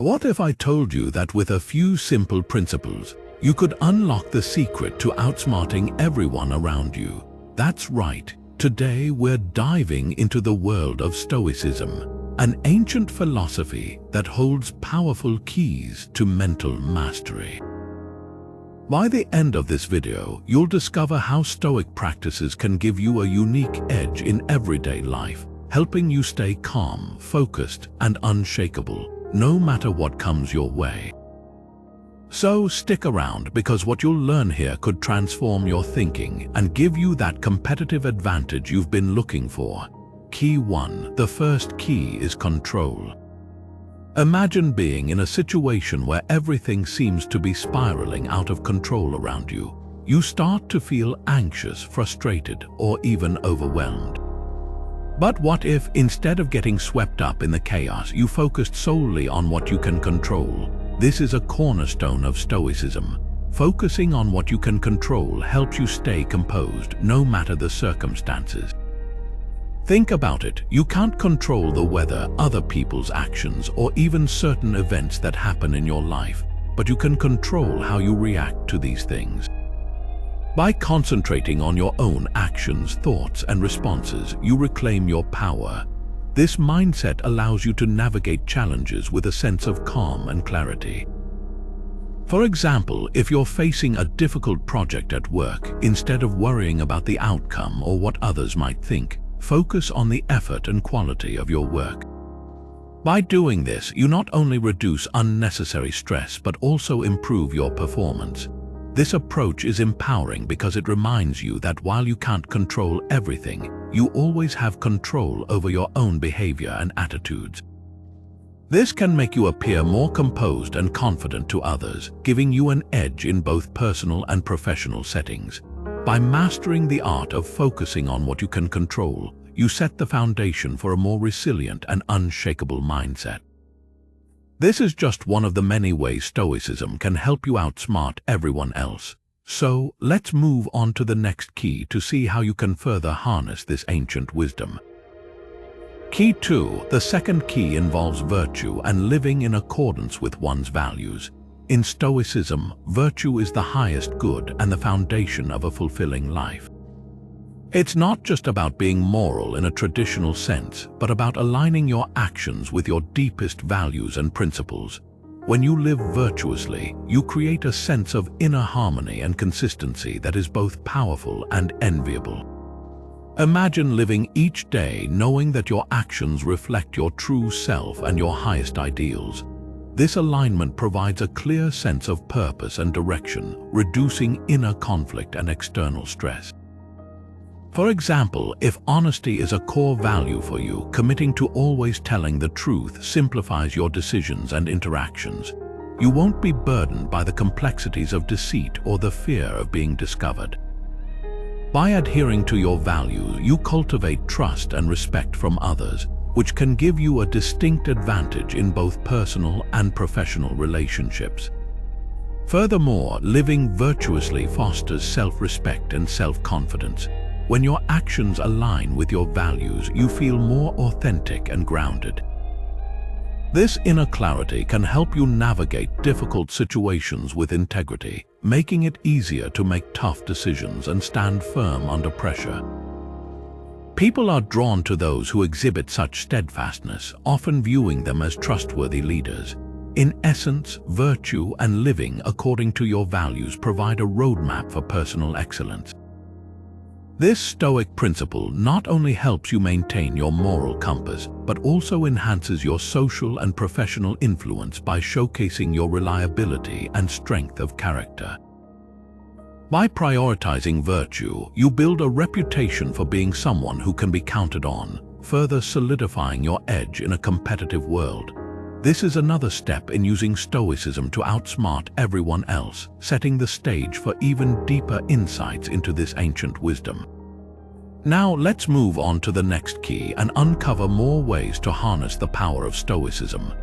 What if I told you that with a few simple principles, you could unlock the secret to outsmarting everyone around you? That's right. Today we're diving into the world of Stoicism, an ancient philosophy that holds powerful keys to mental mastery. By the end of this video, you'll discover how Stoic practices can give you a unique edge in everyday life, helping you stay calm, focused, and unshakable, no matter what comes your way. So stick around, because what you'll learn here could transform your thinking and give you that competitive advantage you've been looking for. Key 1. The first key is control. Imagine being in a situation where everything seems to be spiraling out of control around you. You start to feel anxious, frustrated, or even overwhelmed. But what if, instead of getting swept up in the chaos, you focused solely on what you can control? This is a cornerstone of Stoicism. Focusing on what you can control helps you stay composed, no matter the circumstances. Think about it. You can't control the weather, other people's actions, or even certain events that happen in your life, but you can control how you react to these things. By concentrating on your own actions, thoughts, and responses, you reclaim your power. This mindset allows you to navigate challenges with a sense of calm and clarity. For example, if you're facing a difficult project at work, instead of worrying about the outcome or what others might think, focus on the effort and quality of your work. By doing this, you not only reduce unnecessary stress but also improve your performance. This approach is empowering because it reminds you that while you can't control everything, you always have control over your own behavior and attitudes. This can make you appear more composed and confident to others, giving you an edge in both personal and professional settings. By mastering the art of focusing on what you can control, you set the foundation for a more resilient and unshakable mindset. This is just one of the many ways Stoicism can help you outsmart everyone else. So, let's move on to the next key to see how you can further harness this ancient wisdom. Key 2. The second key involves virtue and living in accordance with one's values. In Stoicism, virtue is the highest good and the foundation of a fulfilling life. It's not just about being moral in a traditional sense, but about aligning your actions with your deepest values and principles. When you live virtuously, you create a sense of inner harmony and consistency that is both powerful and enviable. Imagine living each day knowing that your actions reflect your true self and your highest ideals. This alignment provides a clear sense of purpose and direction, reducing inner conflict and external stress. For example, if honesty is a core value for you, committing to always telling the truth simplifies your decisions and interactions. You won't be burdened by the complexities of deceit or the fear of being discovered. By adhering to your values, you cultivate trust and respect from others, which can give you a distinct advantage in both personal and professional relationships. Furthermore, living virtuously fosters self-respect and self-confidence. When your actions align with your values, you feel more authentic and grounded. This inner clarity can help you navigate difficult situations with integrity, making it easier to make tough decisions and stand firm under pressure. People are drawn to those who exhibit such steadfastness, often viewing them as trustworthy leaders. In essence, virtue and living according to your values provide a roadmap for personal excellence. This Stoic principle not only helps you maintain your moral compass, but also enhances your social and professional influence by showcasing your reliability and strength of character. By prioritizing virtue, you build a reputation for being someone who can be counted on, further solidifying your edge in a competitive world. This is another step in using Stoicism to outsmart everyone else, setting the stage for even deeper insights into this ancient wisdom. Now let's move on to the next key and uncover more ways to harness the power of Stoicism.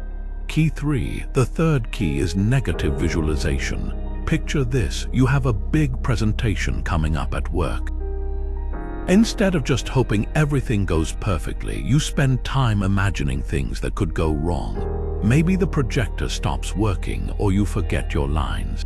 Key 3. The third key is negative visualization. Picture this: you have a big presentation coming up at work. Instead of just hoping everything goes perfectly, you spend time imagining things that could go wrong. maybe the projector stops working or you forget your lines.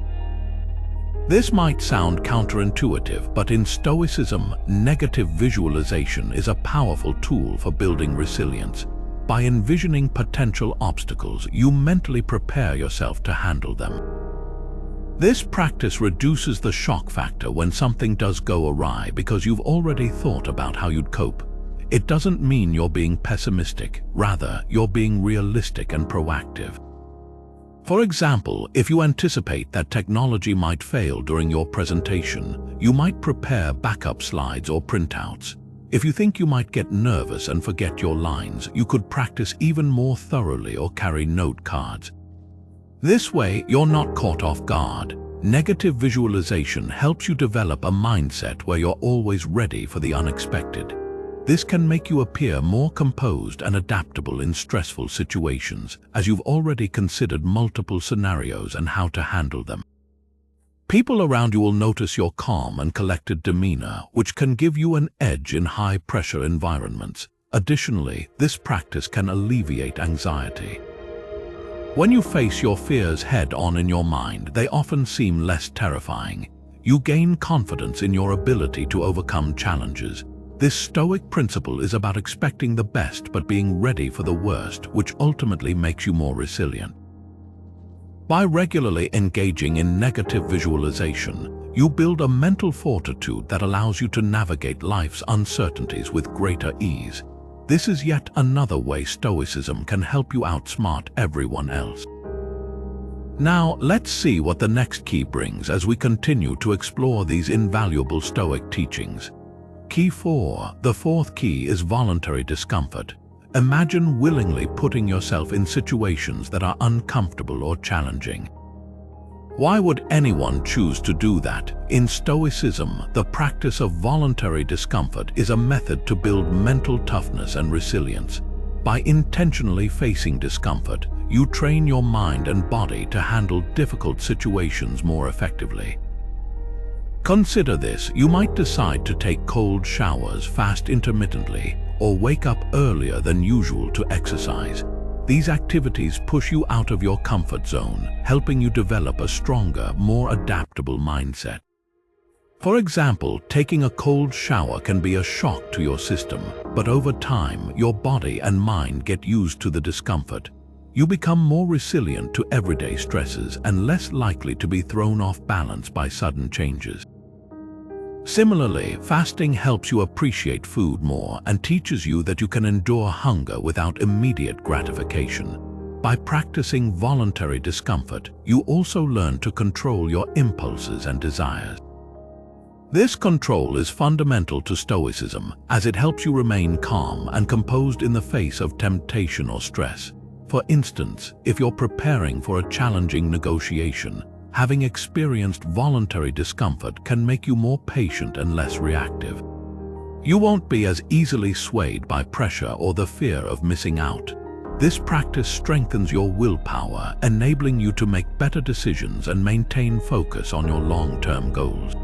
This might sound counterintuitive, but in Stoicism, negative visualization is a powerful tool for building resilience. By envisioning potential obstacles, you mentally prepare yourself to handle them. This practice reduces the shock factor when something does go awry because you've already thought about how you'd cope. It doesn't mean you're being pessimistic, rather, you're being realistic and proactive. For example, if you anticipate that technology might fail during your presentation, you might prepare backup slides or printouts. If you think you might get nervous and forget your lines, you could practice even more thoroughly or carry note cards. This way, you're not caught off guard. Negative visualization helps you develop a mindset where you're always ready for the unexpected. This can make you appear more composed and adaptable in stressful situations, as you've already considered multiple scenarios and how to handle them. People around you will notice your calm and collected demeanor, which can give you an edge in high-pressure environments. Additionally, this practice can alleviate anxiety. When you face your fears head-on in your mind, they often seem less terrifying. You gain confidence in your ability to overcome challenges. This Stoic principle is about expecting the best but being ready for the worst, which ultimately makes you more resilient. By regularly engaging in negative visualization, you build a mental fortitude that allows you to navigate life's uncertainties with greater ease. This is yet another way Stoicism can help you outsmart everyone else. Now, let's see what the next key brings as we continue to explore these invaluable Stoic teachings. Key 4. The fourth key is voluntary discomfort. Imagine willingly putting yourself in situations that are uncomfortable or challenging. Why would anyone choose to do that? In Stoicism, the practice of voluntary discomfort is a method to build mental toughness and resilience. By intentionally facing discomfort, you train your mind and body to handle difficult situations more effectively. Consider this: you might decide to take cold showers, fast intermittently, or wake up earlier than usual to exercise. These activities push you out of your comfort zone, helping you develop a stronger, more adaptable mindset. For example, taking a cold shower can be a shock to your system, but over time, your body and mind get used to the discomfort. You become more resilient to everyday stresses and less likely to be thrown off balance by sudden changes. Similarly, fasting helps you appreciate food more and teaches you that you can endure hunger without immediate gratification. By practicing voluntary discomfort, you also learn to control your impulses and desires. This control is fundamental to Stoicism, as it helps you remain calm and composed in the face of temptation or stress. For instance, if you're preparing for a challenging negotiation, having experienced voluntary discomfort can make you more patient and less reactive. You won't be as easily swayed by pressure or the fear of missing out. This practice strengthens your willpower, enabling you to make better decisions and maintain focus on your long-term goals.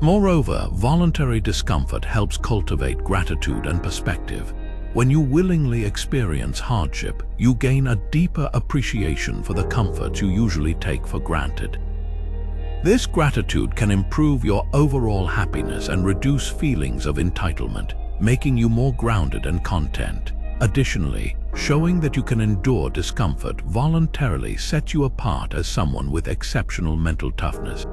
Moreover, voluntary discomfort helps cultivate gratitude and perspective. When you willingly experience hardship, you gain a deeper appreciation for the comforts you usually take for granted. This gratitude can improve your overall happiness and reduce feelings of entitlement, making you more grounded and content. Additionally, showing that you can endure discomfort voluntarily sets you apart as someone with exceptional mental toughness.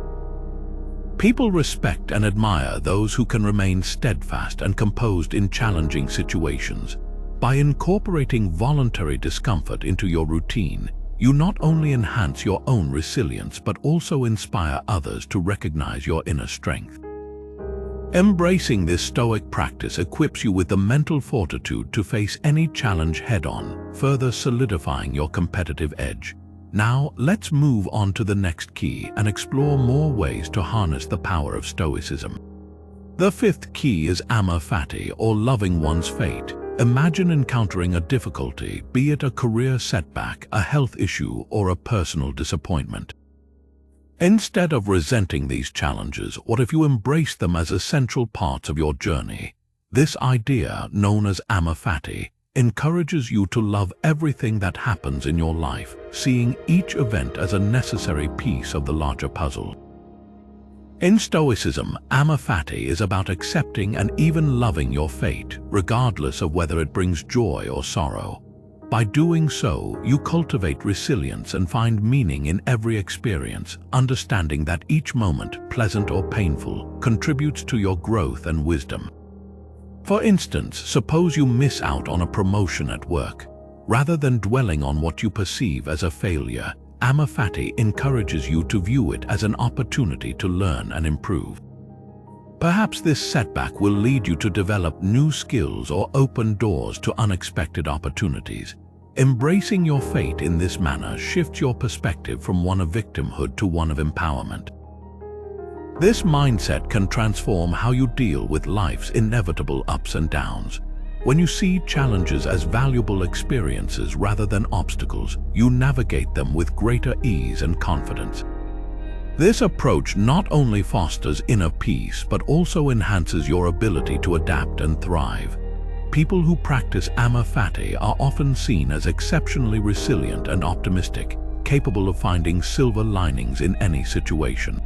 People respect and admire those who can remain steadfast and composed in challenging situations. By incorporating voluntary discomfort into your routine, you not only enhance your own resilience but also inspire others to recognize your inner strength. Embracing this Stoic practice equips you with the mental fortitude to face any challenge head-on, further solidifying your competitive edge. Now, let's move on to the next key and explore more ways to harness the power of Stoicism. The fifth key is Amor Fati, or loving one's fate. Imagine encountering a difficulty, be it a career setback, a health issue, or a personal disappointment. Instead of resenting these challenges, what if you embrace them as essential parts of your journey? This idea, known as Amor Fati, encourages you to love everything that happens in your life, seeing each event as a necessary piece of the larger puzzle. In Stoicism, Amor Fati is about accepting and even loving your fate, regardless of whether it brings joy or sorrow. By doing so, you cultivate resilience and find meaning in every experience, understanding that each moment, pleasant or painful, contributes to your growth and wisdom. For instance, suppose you miss out on a promotion at work. Rather than dwelling on what you perceive as a failure, Amor Fati encourages you to view it as an opportunity to learn and improve. Perhaps this setback will lead you to develop new skills or open doors to unexpected opportunities. Embracing your fate in this manner shifts your perspective from one of victimhood to one of empowerment. This mindset can transform how you deal with life's inevitable ups and downs. When you see challenges as valuable experiences rather than obstacles, you navigate them with greater ease and confidence. This approach not only fosters inner peace but also enhances your ability to adapt and thrive. People who practice Amor Fati are often seen as exceptionally resilient and optimistic, capable of finding silver linings in any situation.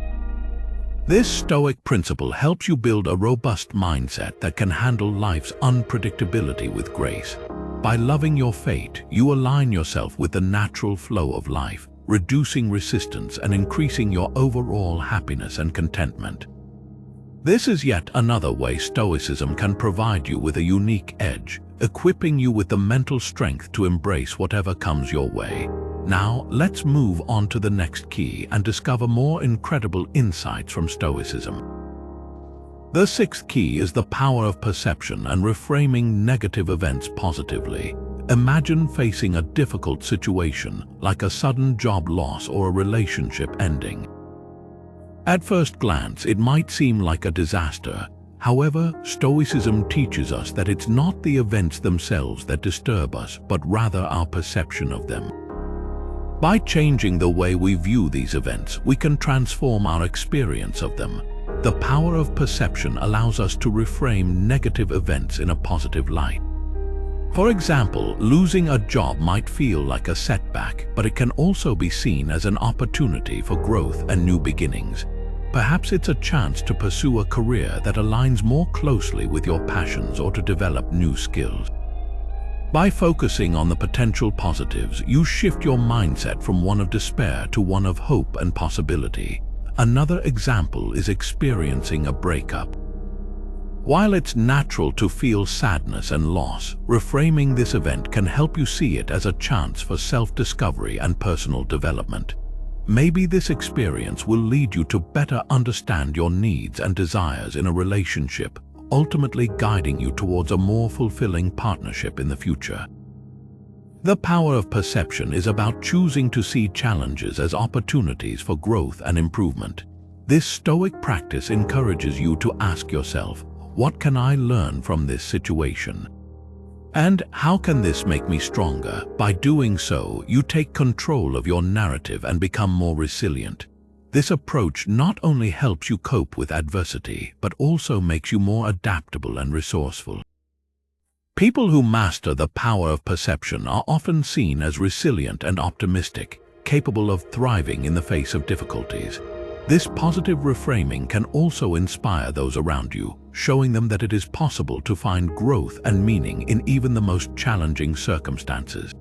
This Stoic principle helps you build a robust mindset that can handle life's unpredictability with grace. By loving your fate, you align yourself with the natural flow of life, reducing resistance and increasing your overall happiness and contentment. This is yet another way Stoicism can provide you with a unique edge, equipping you with the mental strength to embrace whatever comes your way. Now, let's move on to the next key and discover more incredible insights from Stoicism. The sixth key is the power of perception and reframing negative events positively. Imagine facing a difficult situation, like a sudden job loss or a relationship ending. At first glance, it might seem like a disaster. However, Stoicism teaches us that it's not the events themselves that disturb us, but rather our perception of them. By changing the way we view these events, we can transform our experience of them. The power of perception allows us to reframe negative events in a positive light. For example, losing a job might feel like a setback, but it can also be seen as an opportunity for growth and new beginnings. Perhaps it's a chance to pursue a career that aligns more closely with your passions or to develop new skills. By focusing on the potential positives, you shift your mindset from one of despair to one of hope and possibility. Another example is experiencing a breakup. While it's natural to feel sadness and loss, reframing this event can help you see it as a chance for self-discovery and personal development. Maybe this experience will lead you to better understand your needs and desires in a relationship, ultimately guiding you towards a more fulfilling partnership in the future. The power of perception is about choosing to see challenges as opportunities for growth and improvement. This Stoic practice encourages you to ask yourself, what can I learn from this situation? And how can this make me stronger? By doing so, you take control of your narrative and become more resilient. This approach not only helps you cope with adversity, but also makes you more adaptable and resourceful. People who master the power of perception are often seen as resilient and optimistic, capable of thriving in the face of difficulties. This positive reframing can also inspire those around you, showing them that it is possible to find growth and meaning in even the most challenging circumstances.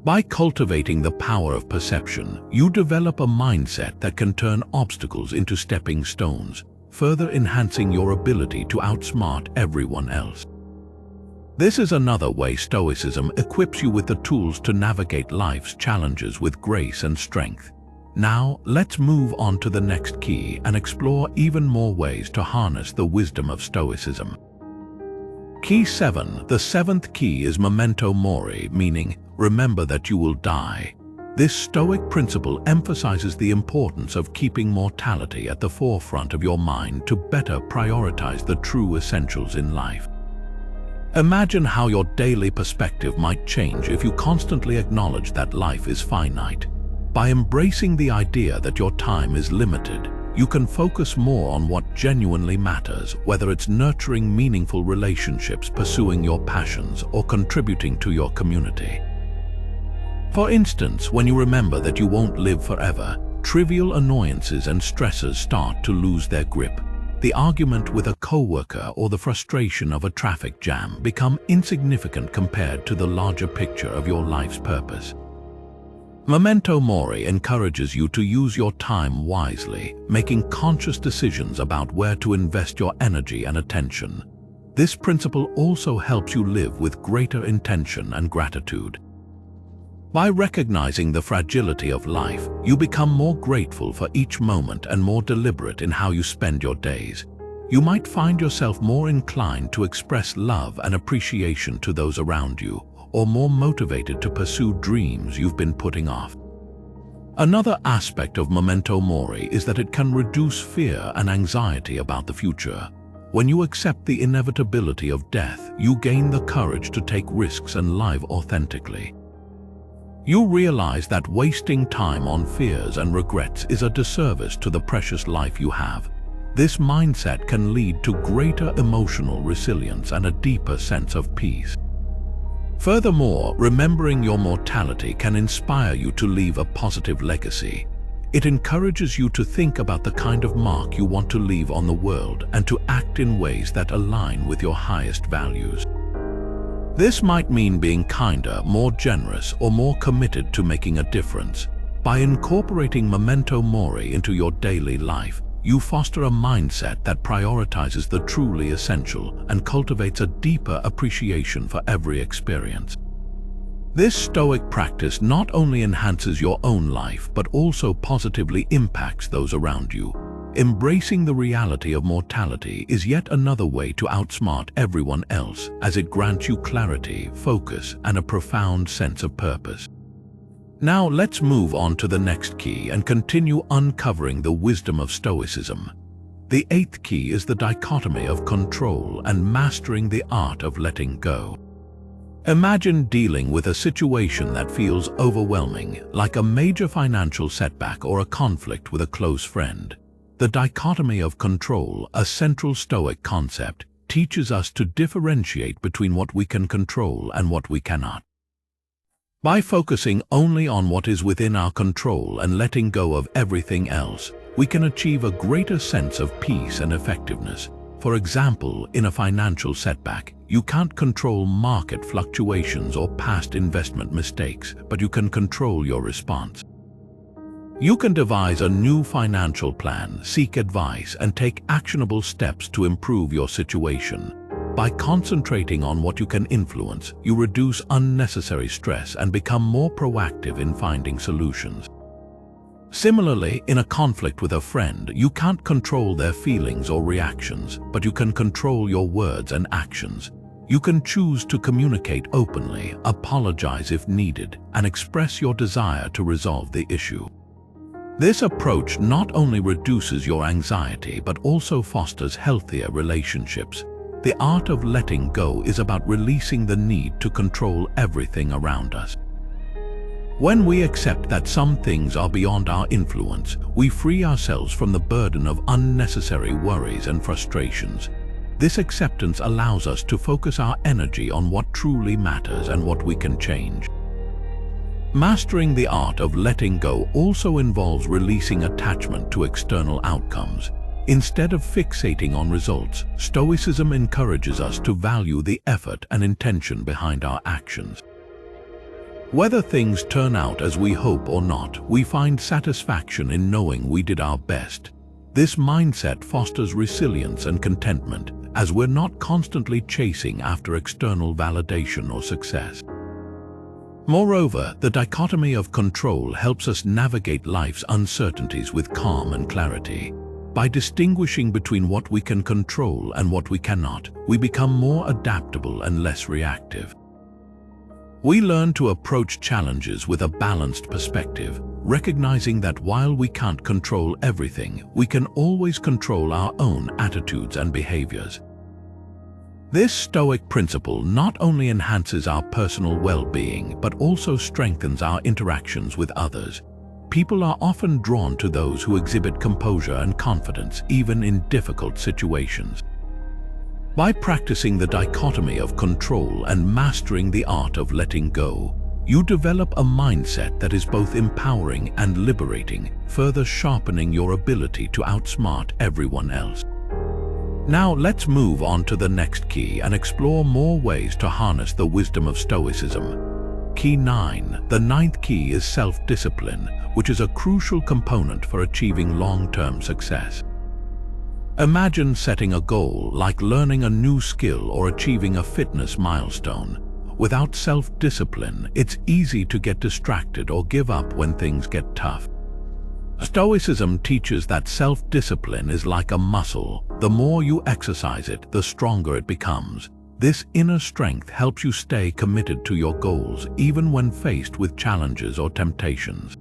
By cultivating the power of perception, you develop a mindset that can turn obstacles into stepping stones, further enhancing your ability to outsmart everyone else. This is another way Stoicism equips you with the tools to navigate life's challenges with grace and strength. Now, let's move on to the next key and explore even more ways to harness the wisdom of Stoicism. Key 7. The seventh key is Memento Mori, meaning, remember that you will die. This Stoic principle emphasizes the importance of keeping mortality at the forefront of your mind to better prioritize the true essentials in life. Imagine how your daily perspective might change if you constantly acknowledge that life is finite. By embracing the idea that your time is limited, you can focus more on what genuinely matters, whether it's nurturing meaningful relationships, pursuing your passions, or contributing to your community. For instance, when you remember that you won't live forever, trivial annoyances and stresses start to lose their grip. The argument with a coworker or the frustration of a traffic jam become insignificant compared to the larger picture of your life's purpose. Memento Mori encourages you to use your time wisely, making conscious decisions about where to invest your energy and attention. This principle also helps you live with greater intention and gratitude. By recognizing the fragility of life, you become more grateful for each moment and more deliberate in how you spend your days. You might find yourself more inclined to express love and appreciation to those around you, or more motivated to pursue dreams you've been putting off. Another aspect of Memento Mori is that it can reduce fear and anxiety about the future. When you accept the inevitability of death, you gain the courage to take risks and live authentically. You realize that wasting time on fears and regrets is a disservice to the precious life you have. This mindset can lead to greater emotional resilience and a deeper sense of peace. Furthermore, remembering your mortality can inspire you to leave a positive legacy. It encourages you to think about the kind of mark you want to leave on the world and to act in ways that align with your highest values. This might mean being kinder, more generous, or more committed to making a difference. By incorporating Memento Mori into your daily life, you foster a mindset that prioritizes the truly essential and cultivates a deeper appreciation for every experience. This Stoic practice not only enhances your own life, but also positively impacts those around you. Embracing the reality of mortality is yet another way to outsmart everyone else, as it grants you clarity, focus, and a profound sense of purpose. Now let's move on to the next key and continue uncovering the wisdom of Stoicism. The eighth key is the dichotomy of control and mastering the art of letting go. Imagine dealing with a situation that feels overwhelming, like a major financial setback or a conflict with a close friend. The dichotomy of control, a central Stoic concept, teaches us to differentiate between what we can control and what we cannot. By focusing only on what is within our control and letting go of everything else, we can achieve a greater sense of peace and effectiveness. For example, in a financial setback, you can't control market fluctuations or past investment mistakes, but you can control your response. You can devise a new financial plan, seek advice, and take actionable steps to improve your situation. By concentrating on what you can influence, you reduce unnecessary stress and become more proactive in finding solutions. Similarly, in a conflict with a friend, you can't control their feelings or reactions, but you can control your words and actions. You can choose to communicate openly, apologize if needed, and express your desire to resolve the issue. This approach not only reduces your anxiety but also fosters healthier relationships. The art of letting go is about releasing the need to control everything around us. When we accept that some things are beyond our influence, we free ourselves from the burden of unnecessary worries and frustrations. This acceptance allows us to focus our energy on what truly matters and what we can change. Mastering the art of letting go also involves releasing attachment to external outcomes. Instead of fixating on results, Stoicism encourages us to value the effort and intention behind our actions. Whether things turn out as we hope or not, we find satisfaction in knowing we did our best. This mindset fosters resilience and contentment, as we're not constantly chasing after external validation or success. Moreover, the dichotomy of control helps us navigate life's uncertainties with calm and clarity. By distinguishing between what we can control and what we cannot, we become more adaptable and less reactive. We learn to approach challenges with a balanced perspective, recognizing that while we can't control everything, we can always control our own attitudes and behaviors. This Stoic principle not only enhances our personal well-being, but also strengthens our interactions with others. people are often drawn to those who exhibit composure and confidence even in difficult situations. By practicing the dichotomy of control and mastering the art of letting go, you develop a mindset that is both empowering and liberating, further sharpening your ability to outsmart everyone else. Now let's move on to the next key and explore more ways to harness the wisdom of Stoicism. Key 9. The ninth key is self-discipline, which is a crucial component for achieving long-term success. Imagine setting a goal like learning a new skill or achieving a fitness milestone. Without self-discipline, it's easy to get distracted or give up when things get tough. Stoicism teaches that self-discipline is like a muscle. The more you exercise it, the stronger it becomes. This inner strength helps you stay committed to your goals, even when faced with challenges or temptations.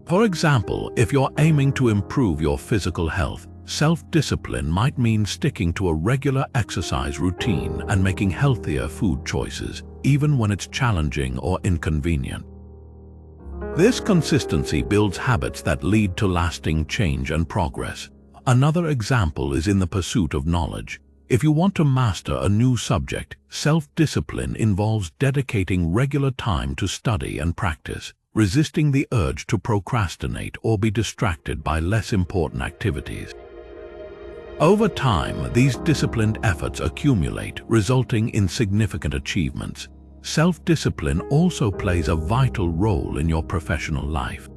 For example, if you're aiming to improve your physical health, self-discipline might mean sticking to a regular exercise routine and making healthier food choices, even when it's challenging or inconvenient. This consistency builds habits that lead to lasting change and progress. Another example is in the pursuit of knowledge. If you want to master a new subject, self-discipline involves dedicating regular time to study and practice, resisting the urge to procrastinate or be distracted by less important activities. Over time, these disciplined efforts accumulate, resulting in significant achievements. Self-discipline also plays a vital role in your professional life.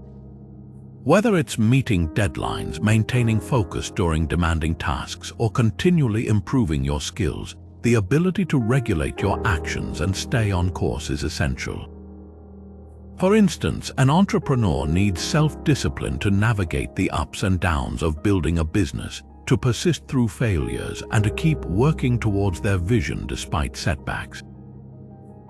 Whether it's meeting deadlines, maintaining focus during demanding tasks, or continually improving your skills, the ability to regulate your actions and stay on course is essential. For instance, an entrepreneur needs self-discipline to navigate the ups and downs of building a business, to persist through failures, and to keep working towards their vision despite setbacks.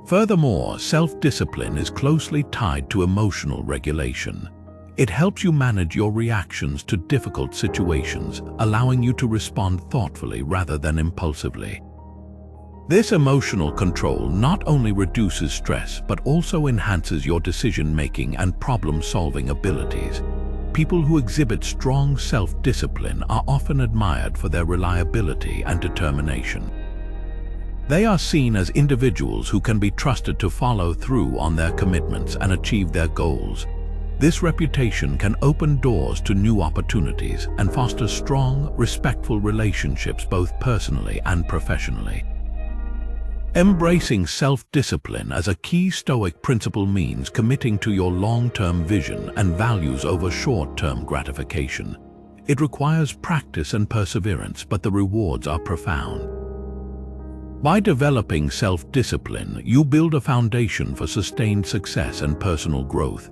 Furthermore, self-discipline is closely tied to emotional regulation. It helps you manage your reactions to difficult situations, allowing you to respond thoughtfully rather than impulsively. This emotional control not only reduces stress but also enhances your decision-making and problem-solving abilities. People who exhibit strong self-discipline are often admired for their reliability and determination. They are seen as individuals who can be trusted to follow through on their commitments and achieve their goals. This reputation can open doors to new opportunities and foster strong, respectful relationships both personally and professionally. Embracing self-discipline as a key Stoic principle means committing to your long-term vision and values over short-term gratification. It requires practice and perseverance, but the rewards are profound. By developing self-discipline, you build a foundation for sustained success and personal growth.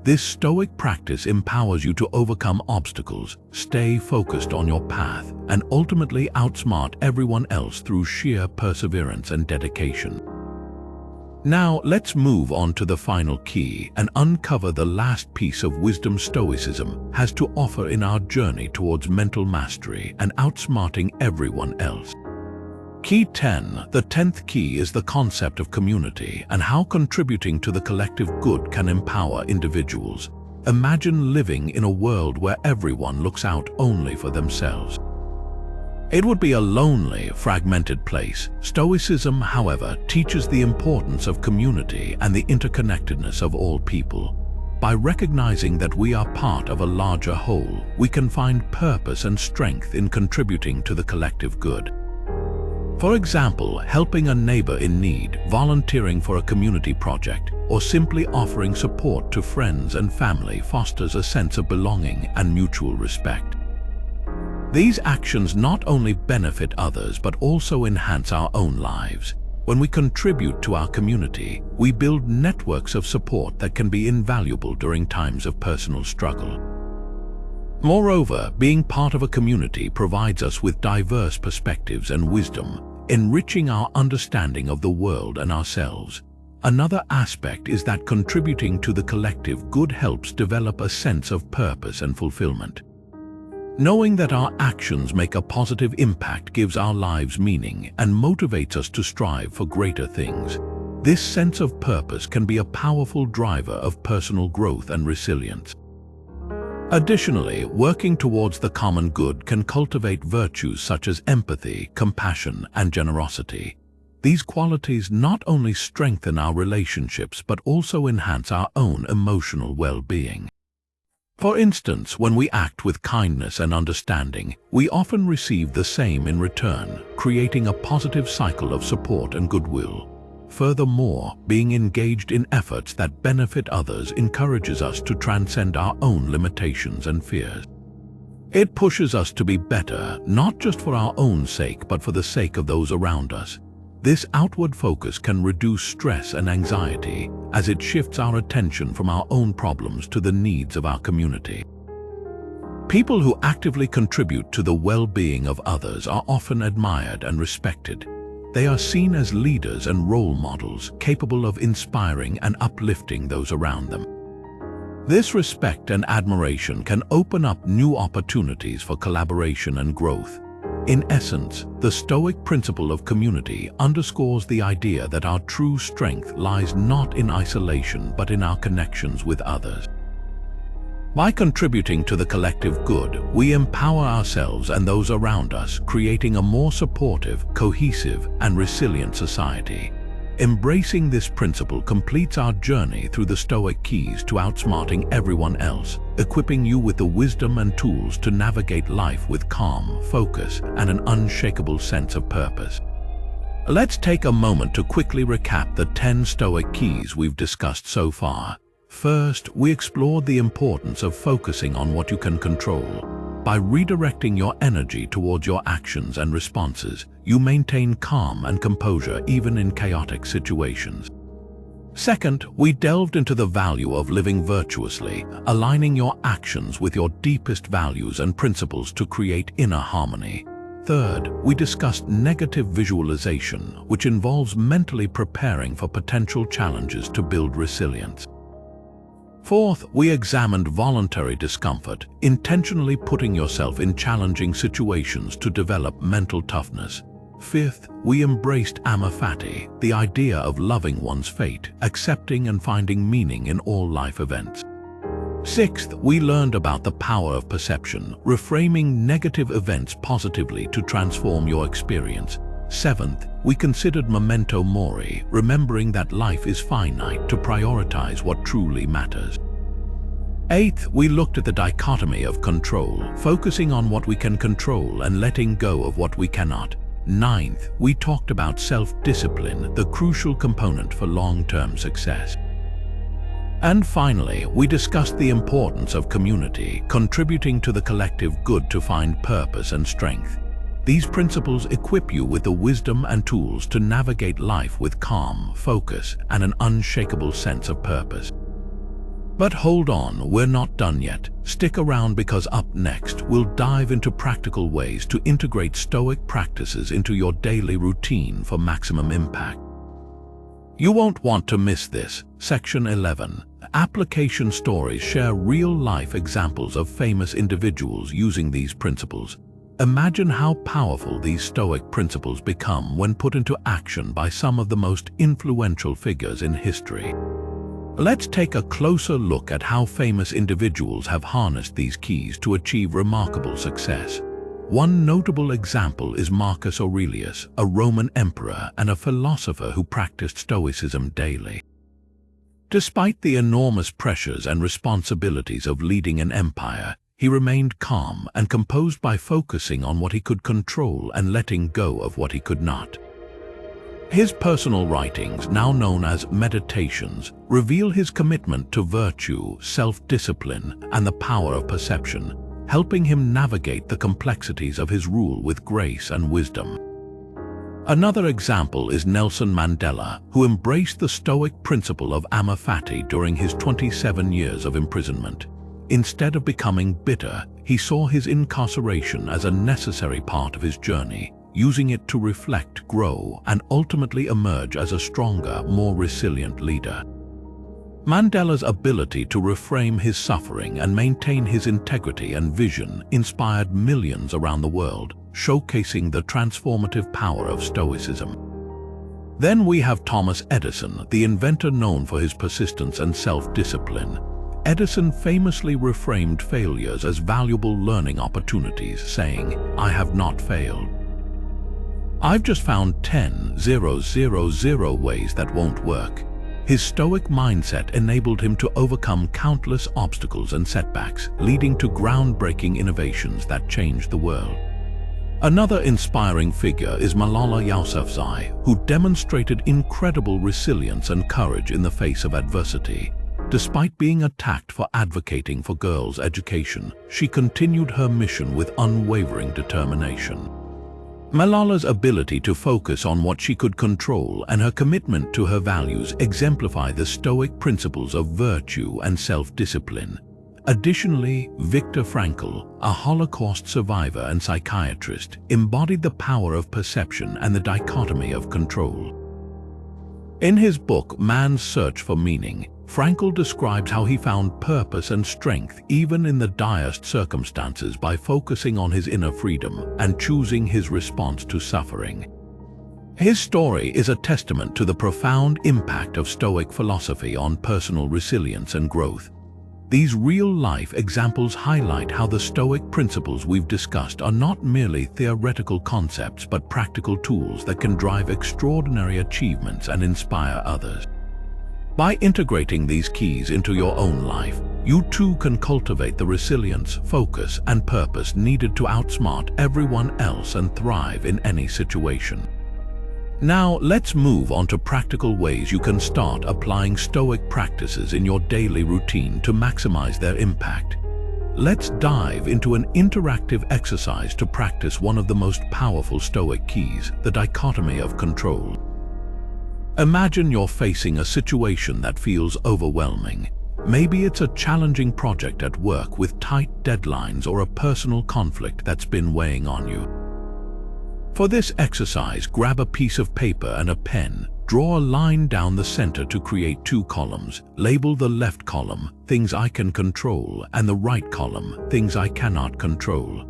This Stoic practice empowers you to overcome obstacles, stay focused on your path, and ultimately outsmart everyone else through sheer perseverance and dedication. Now, let's move on to the final key and uncover the last piece of wisdom Stoicism has to offer in our journey towards mental mastery and outsmarting everyone else. Key 10. The 10th key is the concept of community and how contributing to the collective good can empower individuals. Imagine living in a world where everyone looks out only for themselves. It would be a lonely, fragmented place. Stoicism, however, teaches the importance of community and the interconnectedness of all people. By recognizing that we are part of a larger whole, we can find purpose and strength in contributing to the collective good. For example, helping a neighbor in need, volunteering for a community project, or simply offering support to friends and family fosters a sense of belonging and mutual respect. These actions not only benefit others but also enhance our own lives. When we contribute to our community, we build networks of support that can be invaluable during times of personal struggle. Moreover, being part of a community provides us with diverse perspectives and wisdom, enriching our understanding of the world and ourselves. Another aspect is that contributing to the collective good helps develop a sense of purpose and fulfillment. Knowing that our actions make a positive impact gives our lives meaning and motivates us to strive for greater things. This sense of purpose can be a powerful driver of personal growth and resilience. Additionally, working towards the common good can cultivate virtues such as empathy, compassion, and generosity. These qualities not only strengthen our relationships but also enhance our own emotional well-being. For instance, when we act with kindness and understanding, we often receive the same in return, creating a positive cycle of support and goodwill. Furthermore, being engaged in efforts that benefit others encourages us to transcend our own limitations and fears. It pushes us to be better, not just for our own sake, but for the sake of those around us. This outward focus can reduce stress and anxiety as it shifts our attention from our own problems to the needs of our community. People who actively contribute to the well-being of others are often admired and respected. They are seen as leaders and role models capable of inspiring and uplifting those around them. This respect and admiration can open up new opportunities for collaboration and growth. In essence, the Stoic principle of community underscores the idea that our true strength lies not in isolation but in our connections with others. By contributing to the collective good, we empower ourselves and those around us, creating a more supportive, cohesive, and resilient society. Embracing this principle completes our journey through the Stoic keys to outsmarting everyone else, equipping you with the wisdom and tools to navigate life with calm, focus, and an unshakable sense of purpose. Let's take a moment to quickly recap the 10 Stoic keys we've discussed so far. First, we explored the importance of focusing on what you can control. By redirecting your energy towards your actions and responses, you maintain calm and composure even in chaotic situations. Second, we delved into the value of living virtuously, aligning your actions with your deepest values and principles to create inner harmony. Third, we discussed negative visualization, which involves mentally preparing for potential challenges to build resilience. Fourth, we examined voluntary discomfort, intentionally putting yourself in challenging situations to develop mental toughness. Fifth, we embraced Amor, Fati, the idea of loving one's fate, accepting and finding meaning in all life events. Sixth, we learned about the power of perception, reframing negative events positively to transform your experience. Seventh, we considered Memento Mori, remembering that life is finite, to prioritize what truly matters. Eighth, we looked at the dichotomy of control, focusing on what we can control and letting go of what we cannot. Ninth, we talked about self-discipline, the crucial component for long-term success. And finally, we discussed the importance of community, contributing to the collective good to find purpose and strength. These principles equip you with the wisdom and tools to navigate life with calm, focus, and an unshakable sense of purpose. But hold on, we're not done yet. Stick around because up next, we'll dive into practical ways to integrate Stoic practices into your daily routine for maximum impact. You won't want to miss this. Section 11. Application stories share real-life examples of famous individuals using these principles. Imagine how powerful these Stoic principles become when put into action by some of the most influential figures in history. Let's take a closer look at how famous individuals have harnessed these keys to achieve remarkable success. One notable example is Marcus Aurelius, a Roman emperor and a philosopher who practiced Stoicism daily. Despite the enormous pressures and responsibilities of leading an empire, he remained calm and composed by focusing on what he could control and letting go of what he could not. His personal writings, now known as Meditations, reveal his commitment to virtue, self-discipline, and the power of perception, helping him navigate the complexities of his rule with grace and wisdom. Another example is Nelson Mandela, who embraced the Stoic principle of Amor Fati during his 27 years of imprisonment. Instead of becoming bitter, he saw his incarceration as a necessary part of his journey, using it to reflect, grow, and ultimately emerge as a stronger, more resilient leader. Mandela's ability to reframe his suffering and maintain his integrity and vision inspired millions around the world, showcasing the transformative power of Stoicism. Then we have Thomas Edison, the inventor known for his persistence and self-discipline. Edison famously reframed failures as valuable learning opportunities, saying, "I have not failed. I've just found 10,000 ways that won't work." His Stoic mindset enabled him to overcome countless obstacles and setbacks, leading to groundbreaking innovations that changed the world. Another inspiring figure is Malala Yousafzai, who demonstrated incredible resilience and courage in the face of adversity. Despite being attacked for advocating for girls' education, she continued her mission with unwavering determination. Malala's ability to focus on what she could control and her commitment to her values exemplify the Stoic principles of virtue and self-discipline. Additionally, Viktor Frankl, a Holocaust survivor and psychiatrist, embodied the power of perception and the dichotomy of control. In his book, Man's Search for Meaning, Frankl describes how he found purpose and strength even in the direst circumstances by focusing on his inner freedom and choosing his response to suffering. His story is a testament to the profound impact of Stoic philosophy on personal resilience and growth. These real-life examples highlight how the Stoic principles we've discussed are not merely theoretical concepts but practical tools that can drive extraordinary achievements and inspire others. By integrating these keys into your own life, you too can cultivate the resilience, focus, and purpose needed to outsmart everyone else and thrive in any situation. Now, let's move on to practical ways you can start applying Stoic practices in your daily routine to maximize their impact. Let's dive into an interactive exercise to practice one of the most powerful Stoic keys, the dichotomy of control. Imagine you're facing a situation that feels overwhelming. Maybe it's a challenging project at work with tight deadlines or a personal conflict that's been weighing on you. For this exercise, grab a piece of paper and a pen. Draw a line down the center to create two columns. Label the left column, things I can control, and the right column, things I cannot control.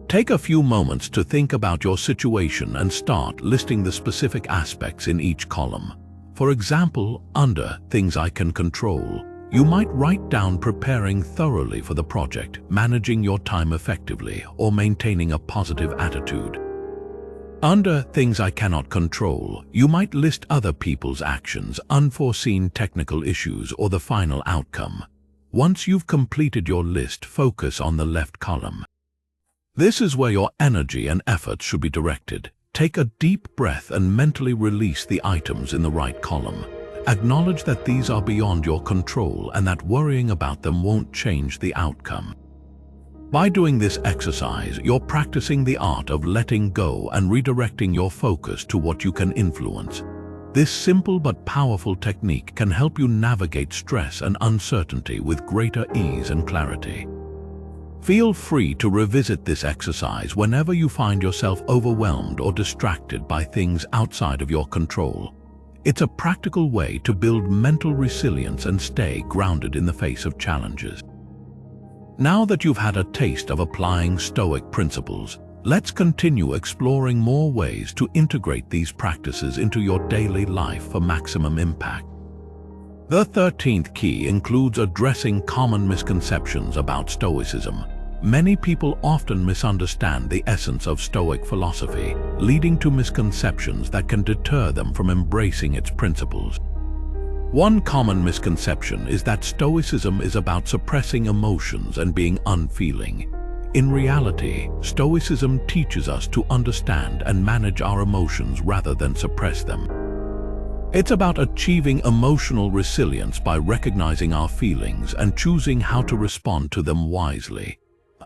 Take a few moments to think about your situation and start listing the specific aspects in each column. For example, under things I can control, you might write down preparing thoroughly for the project, managing your time effectively, or maintaining a positive attitude. Under things I cannot control, you might list other people's actions, unforeseen technical issues, or the final outcome. Once you've completed your list, focus on the left column. This is where your energy and efforts should be directed. Take a deep breath and mentally release the items in the right column. Acknowledge that these are beyond your control and that worrying about them won't change the outcome. By doing this exercise, you're practicing the art of letting go and redirecting your focus to what you can influence. This simple but powerful technique can help you navigate stress and uncertainty with greater ease and clarity. Feel free to revisit this exercise whenever you find yourself overwhelmed or distracted by things outside of your control. It's a practical way to build mental resilience and stay grounded in the face of challenges. Now that you've had a taste of applying Stoic principles, let's continue exploring more ways to integrate these practices into your daily life for maximum impact. The 13th key includes addressing common misconceptions about Stoicism. Many people often misunderstand the essence of Stoic philosophy, leading to misconceptions that can deter them from embracing its principles. One common misconception is that Stoicism is about suppressing emotions and being unfeeling. In reality, Stoicism teaches us to understand and manage our emotions rather than suppress them. It's about achieving emotional resilience by recognizing our feelings and choosing how to respond to them wisely.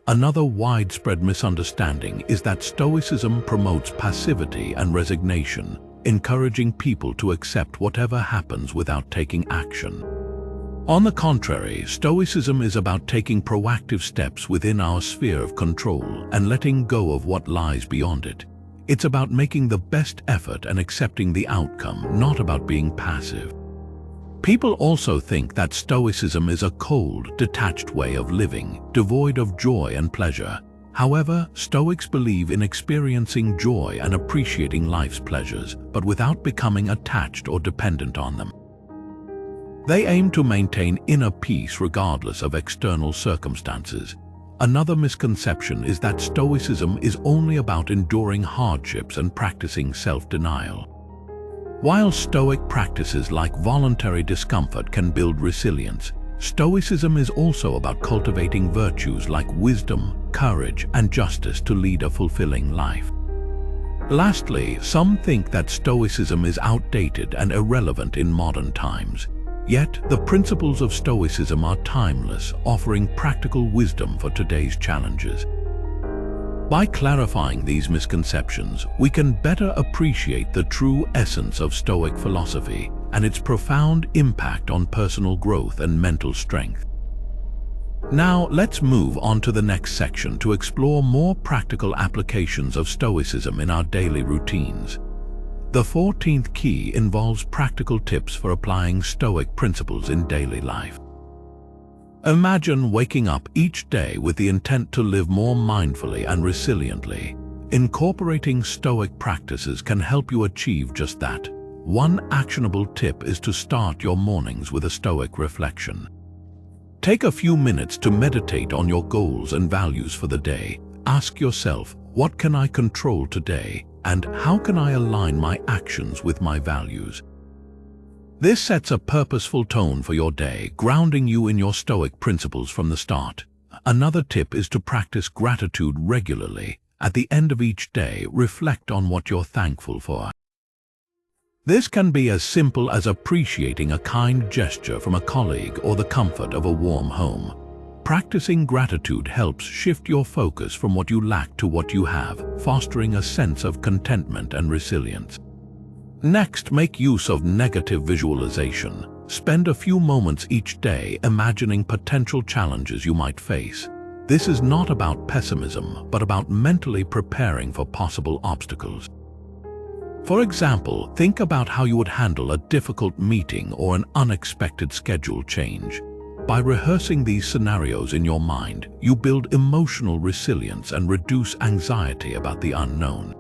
Another widespread misunderstanding is that Stoicism promotes passivity and resignation, encouraging people to accept whatever happens without taking action. On the contrary, Stoicism is about taking proactive steps within our sphere of control and letting go of what lies beyond it. It's about making the best effort and accepting the outcome, not about being passive. People also think that Stoicism is a cold, detached way of living, devoid of joy and pleasure. However, Stoics believe in experiencing joy and appreciating life's pleasures, but without becoming attached or dependent on them. They aim to maintain inner peace regardless of external circumstances. Another misconception is that Stoicism is only about enduring hardships and practicing self-denial. While Stoic practices like voluntary discomfort can build resilience, Stoicism is also about cultivating virtues like wisdom, courage, and justice to lead a fulfilling life. Lastly, some think that Stoicism is outdated and irrelevant in modern times. Yet, the principles of Stoicism are timeless, offering practical wisdom for today's challenges. By clarifying these misconceptions, we can better appreciate the true essence of Stoic philosophy and its profound impact on personal growth and mental strength. Now, let's move on to the next section to explore more practical applications of Stoicism in our daily routines. The 14th key involves practical tips for applying Stoic principles in daily life. Imagine waking up each day with the intent to live more mindfully and resiliently. Incorporating Stoic practices can help you achieve just that. One actionable tip is to start your mornings with a Stoic reflection. Take a few minutes to meditate on your goals and values for the day. Ask yourself, what can I control today, and how can I align my actions with my values? This sets a purposeful tone for your day, grounding you in your Stoic principles from the start. Another tip is to practice gratitude regularly. At the end of each day, reflect on what you're thankful for. This can be as simple as appreciating a kind gesture from a colleague or the comfort of a warm home. Practicing gratitude helps shift your focus from what you lack to what you have, fostering a sense of contentment and resilience. Next, make use of negative visualization. Spend a few moments each day imagining potential challenges you might face. This is not about pessimism, but about mentally preparing for possible obstacles. For example, think about how you would handle a difficult meeting or an unexpected schedule change. By rehearsing these scenarios in your mind, you build emotional resilience and reduce anxiety about the unknown.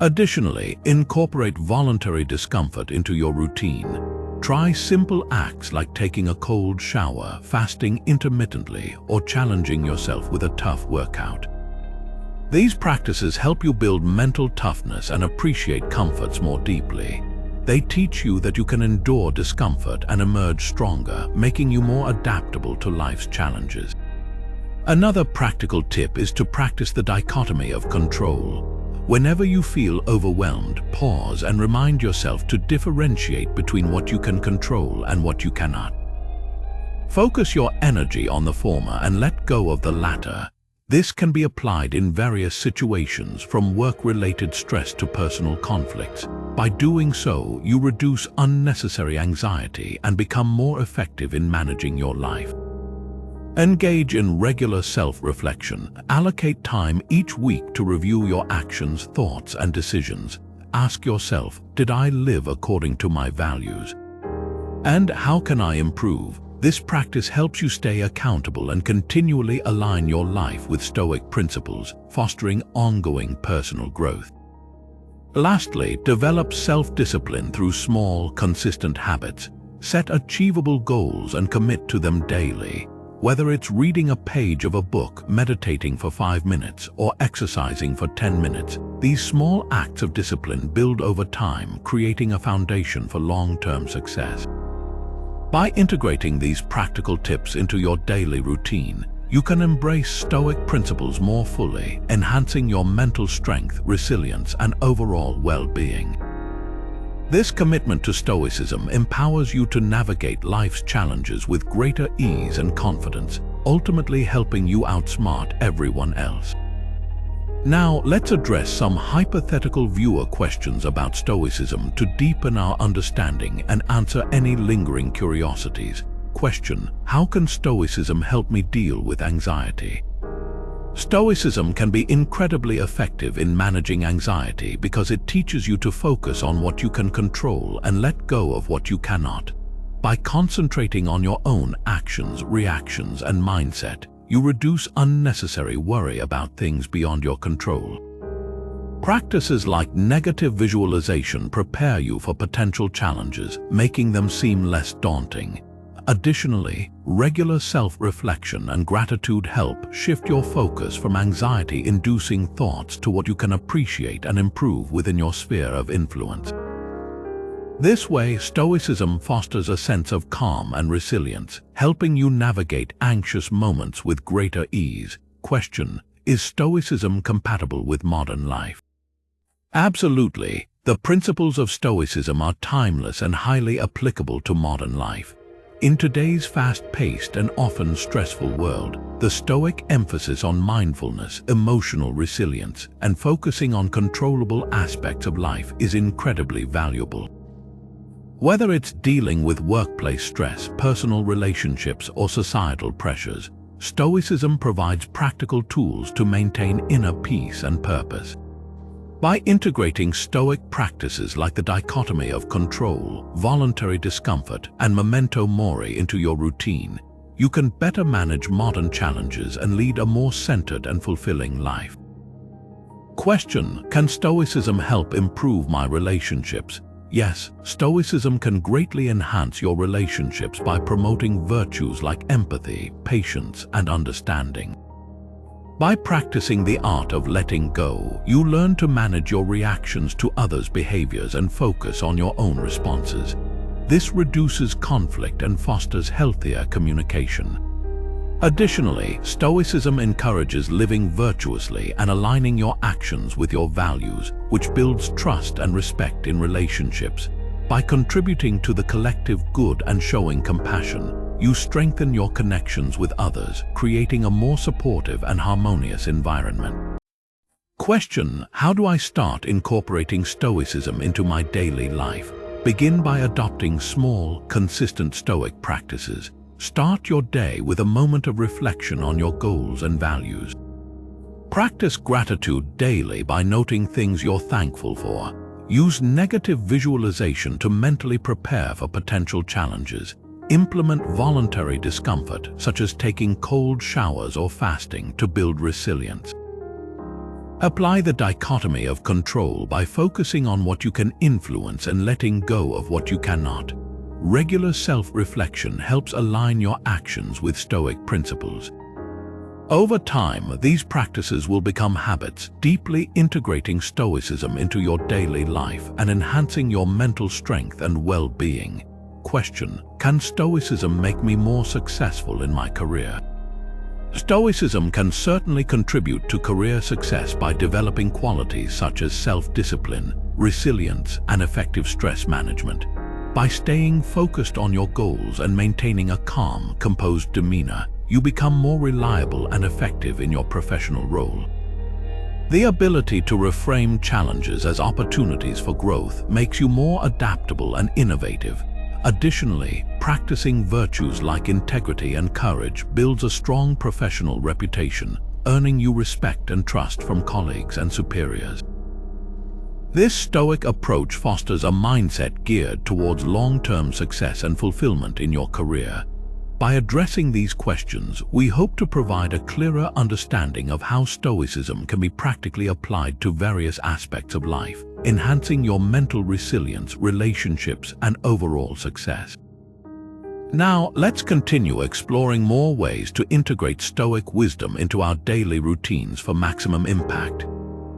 Additionally, incorporate voluntary discomfort into your routine. Try simple acts like taking a cold shower, fasting intermittently, or challenging yourself with a tough workout. These practices help you build mental toughness and appreciate comforts more deeply. They teach you that you can endure discomfort and emerge stronger, making you more adaptable to life's challenges. Another practical tip is to practice the dichotomy of control. Whenever you feel overwhelmed, pause and remind yourself to differentiate between what you can control and what you cannot. Focus your energy on the former and let go of the latter. This can be applied in various situations, from work-related stress to personal conflicts. By doing so, you reduce unnecessary anxiety and become more effective in managing your life. Engage in regular self-reflection. Allocate time each week to review your actions, thoughts, and decisions. Ask yourself, did I live according to my values? And how can I improve? This practice helps you stay accountable and continually align your life with Stoic principles, fostering ongoing personal growth. Lastly, develop self-discipline through small, consistent habits. Set achievable goals and commit to them daily. Whether it's reading a page of a book, meditating for 5 minutes, or exercising for 10 minutes, these small acts of discipline build over time, creating a foundation for long-term success. By integrating these practical tips into your daily routine, you can embrace Stoic principles more fully, enhancing your mental strength, resilience, and overall well-being. This commitment to Stoicism empowers you to navigate life's challenges with greater ease and confidence, ultimately helping you outsmart everyone else. Now, let's address some hypothetical viewer questions about Stoicism to deepen our understanding and answer any lingering curiosities. Question: how can Stoicism help me deal with anxiety? Stoicism can be incredibly effective in managing anxiety because it teaches you to focus on what you can control and let go of what you cannot. By concentrating on your own actions, reactions, and mindset, you reduce unnecessary worry about things beyond your control. Practices like negative visualization prepare you for potential challenges, making them seem less daunting. Additionally, regular self-reflection and gratitude help shift your focus from anxiety-inducing thoughts to what you can appreciate and improve within your sphere of influence. This way, Stoicism fosters a sense of calm and resilience, helping you navigate anxious moments with greater ease. Question: is Stoicism compatible with modern life? Absolutely. The principles of Stoicism are timeless and highly applicable to modern life. In today's fast-paced and often stressful world, the Stoic emphasis on mindfulness, emotional resilience, and focusing on controllable aspects of life is incredibly valuable. Whether it's dealing with workplace stress, personal relationships, or societal pressures, Stoicism provides practical tools to maintain inner peace and purpose. By integrating Stoic practices like the dichotomy of control, voluntary discomfort, and Memento Mori into your routine, you can better manage modern challenges and lead a more centered and fulfilling life. Question: can Stoicism help improve my relationships? Yes, Stoicism can greatly enhance your relationships by promoting virtues like empathy, patience, and understanding. By practicing the art of letting go, you learn to manage your reactions to others' behaviors and focus on your own responses. This reduces conflict and fosters healthier communication. Additionally, Stoicism encourages living virtuously and aligning your actions with your values, which builds trust and respect in relationships. By contributing to the collective good and showing compassion, you strengthen your connections with others, creating a more supportive and harmonious environment. Question: how do I start incorporating Stoicism into my daily life? Begin by adopting small, consistent Stoic practices. Start your day with a moment of reflection on your goals and values. Practice gratitude daily by noting things you're thankful for. Use negative visualization to mentally prepare for potential challenges. Implement voluntary discomfort, such as taking cold showers or fasting, to build resilience. Apply the dichotomy of control by focusing on what you can influence and letting go of what you cannot. Regular self-reflection helps align your actions with Stoic principles. Over time, these practices will become habits, deeply integrating Stoicism into your daily life and enhancing your mental strength and well-being. Question: can Stoicism make me more successful in my career? Stoicism can certainly contribute to career success by developing qualities such as self-discipline, resilience, and effective stress management. By staying focused on your goals and maintaining a calm, composed demeanor, you become more reliable and effective in your professional role. The ability to reframe challenges as opportunities for growth makes you more adaptable and innovative. Additionally, practicing virtues like integrity and courage builds a strong professional reputation, earning you respect and trust from colleagues and superiors. This Stoic approach fosters a mindset geared towards long-term success and fulfillment in your career. By addressing these questions, we hope to provide a clearer understanding of how Stoicism can be practically applied to various aspects of life, enhancing your mental resilience, relationships, and overall success. Now, let's continue exploring more ways to integrate Stoic wisdom into our daily routines for maximum impact.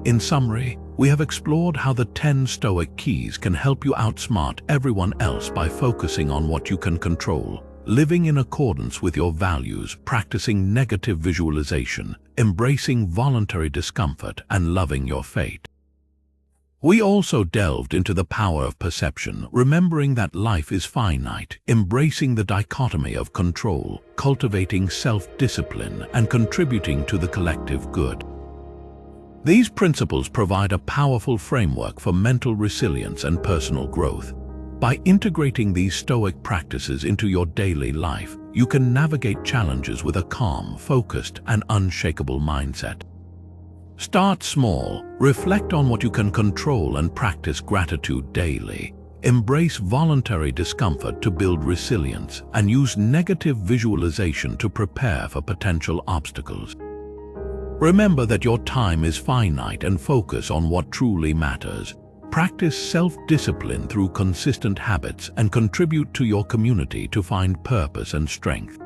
In summary, we have explored how the 10 Stoic keys can help you outsmart everyone else by focusing on what you can control, living in accordance with your values, practicing negative visualization, embracing voluntary discomfort, and loving your fate. We also delved into the power of perception, remembering that life is finite, embracing the dichotomy of control, cultivating self-discipline, and contributing to the collective good. These principles provide a powerful framework for mental resilience and personal growth. By integrating these Stoic practices into your daily life, you can navigate challenges with a calm, focused, and unshakable mindset. Start small, reflect on what you can control, and practice gratitude daily. Embrace voluntary discomfort to build resilience, and use negative visualization to prepare for potential obstacles. Remember that your time is finite and focus on what truly matters. Practice self-discipline through consistent habits and contribute to your community to find purpose and strength.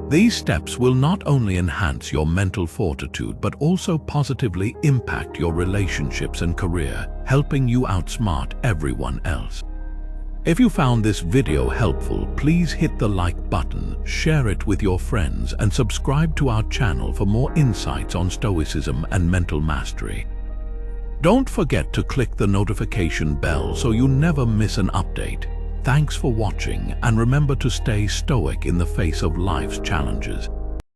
These steps will not only enhance your mental fortitude but also positively impact your relationships and career, helping you outsmart everyone else. If you found this video helpful, please hit the like button, share it with your friends, and subscribe to our channel for more insights on Stoicism and mental mastery. Don't forget to click the notification bell so you never miss an update. Thanks for watching, and remember to stay stoic in the face of life's challenges.